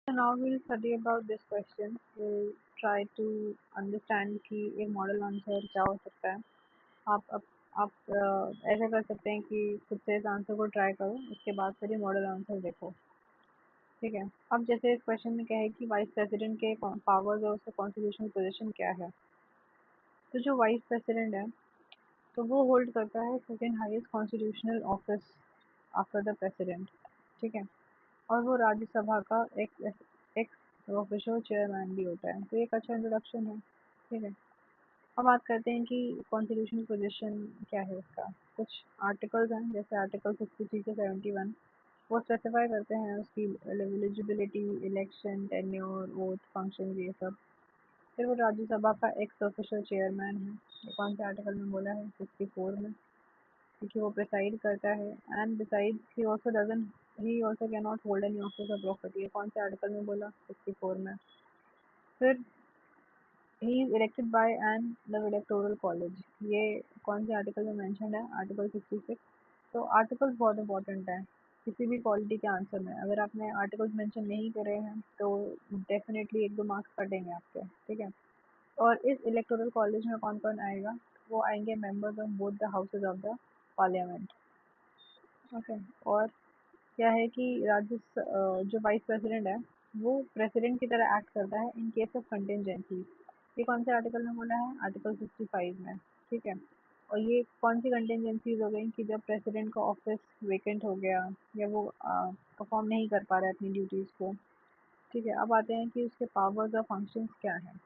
So now we'll study about this question. We'll try to understand कि एक model answer क्या हो सकता है. आप ऐसा कर सकते हैं कि खुद से इस आंसर को ट्राई करो, उसके बाद फिर ये मॉडल आंसर देखो. ठीक है. अब जैसे इस क्वेश्चन में क्या है कि वाइस प्रेसिडेंट के पावर्स और उसका कॉन्स्टिट्यूशनल पोजीशन क्या है. तो जो वाइस प्रेसिडेंट है तो वो होल्ड करता है second highest constitutional office after the president. ठीक है. और वो राज्यसभा का एक ऑफिशियल चेयरमैन भी होता है. तो ये एक अच्छा इंट्रोडक्शन है. ठीक है. अब बात करते हैं कि कॉन्स्टिट्यूशनल पोजीशन क्या है इसका. कुछ आर्टिकल्स हैं जैसे आर्टिकल 63 से 71. वो स्पेसिफाई करते हैं उसकी eligibility, election, tenure, oath, function, ये सब. फिर वो राज्यसभा का एक्स ऑफिशियल चेयरमैन है. ये कौन से आर्टिकल में बोला है? 64 में. क्योंकि वो प्रिसाइड करता है. And besides he also can not hold any office of property. कौन से आर्टिकल में बोला? 64 में. फिर he is elected by an the electoral college. ये कौन से आर्टिकल में मेंशन है? आर्टिकल 66. तो आर्टिकल्स बहुत इंपॉर्टेंट है किसी भी क्वालिटी के आंसर में. अगर आपने आर्टिकल्स मेंशन नहीं करे हैं तो डेफिनेटली 1-2 मार्क्स कटेंगे आपके. ठीक है. और इस इलेक्टोरल कॉलेज में कौन कौन आएगा? वो आएंगे members of both the houses of the parliament. Okay. और क्या है कि जो वाइस प्रेसिडेंट है वो प्रेसिडेंट की तरह एक्ट करता है इन केस ऑफ कंटिजेंसी. ये कौन से आर्टिकल में बोला है? आर्टिकल 65 में. ठीक है. और ये कौन सी कंटिजेंसीज हो गई कि जब प्रेसिडेंट का ऑफिस वेकेंट हो गया या वो परफॉर्म नहीं कर पा रहा है अपनी ड्यूटीज़ को. ठीक है. अब आते हैं कि उसके पावर्स और फंक्शंस क्या हैं.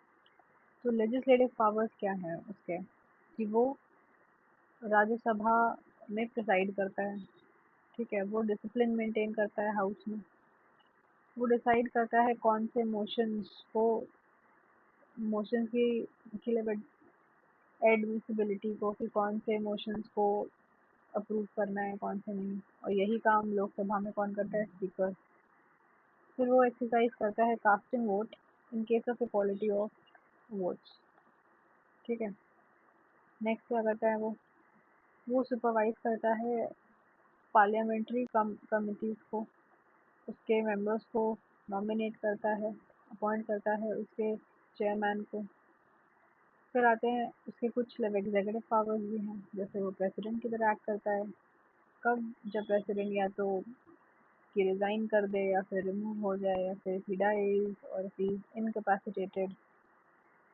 तो लेजिस्लेटिव पावर्स क्या हैं उसके? कि वो राज्यसभा में प्रिसाइड करता है. ठीक है. वो डिसिप्लिन मेंटेन करता है हाउस में. वो डिसाइड करता है कौन से मोशंस की लिए एडमिसिबिलिटी को, कि कौन से मोशंस को अप्रूव करना है कौन से नहीं. और यही काम लोकसभा में कौन करता है? स्पीकर. फिर वो एक्सरसाइज करता है casting vote in case of equality of votes. ठीक है. नेक्स्ट क्या करता है वो सुपरवाइज करता है पार्लियामेंट्री कमिटीज़ को. उसके मेंबर्स को नॉमिनेट करता है, अपॉइंट करता है उसके चेयरमैन को. फिर आते हैं उसके कुछ एग्जीक्यूटिव पावर्स भी हैं. जैसे वो प्रेसिडेंट की तरह एक्ट करता है. कब? जब प्रेसिडेंट या तो कि रिज़ाइन कर दे या फिर रिमूव हो जाए या फिर ही डाइज और ही इनकैपेसिटेटेड.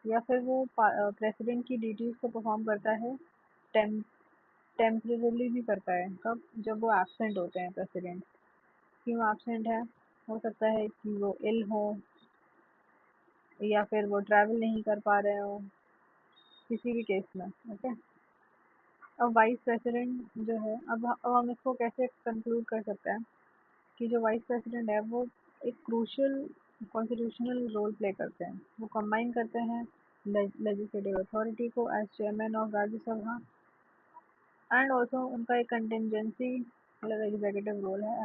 या फिर वो प्रेसिडेंट की ड्यूटीज़ को परफॉर्म करता है. टेम टेम्परेली भी करता है. कब? जब वो एब्सेंट होते हैं प्रेसिडेंट. क्यों एब्सेंट है? हो सकता है कि वो इल हो या फिर वो ट्रैवल नहीं कर पा रहे हो, किसी भी केस में. ओके. अब वाइस प्रेसिडेंट जो है, अब हम इसको कैसे कंक्लूड कर सकते हैं कि जो वाइस प्रेसिडेंट है वो एक क्रूशियल कॉन्स्टिट्यूशनल रोल प्ले करते हैं. वो कंबाइन करते हैं लेजिस्लेटिव अथॉरिटी को as chairman of Rajya Sabha. And also उनका एक कंटिजेंसी मतलब एग्जीक्यूटिव रोल है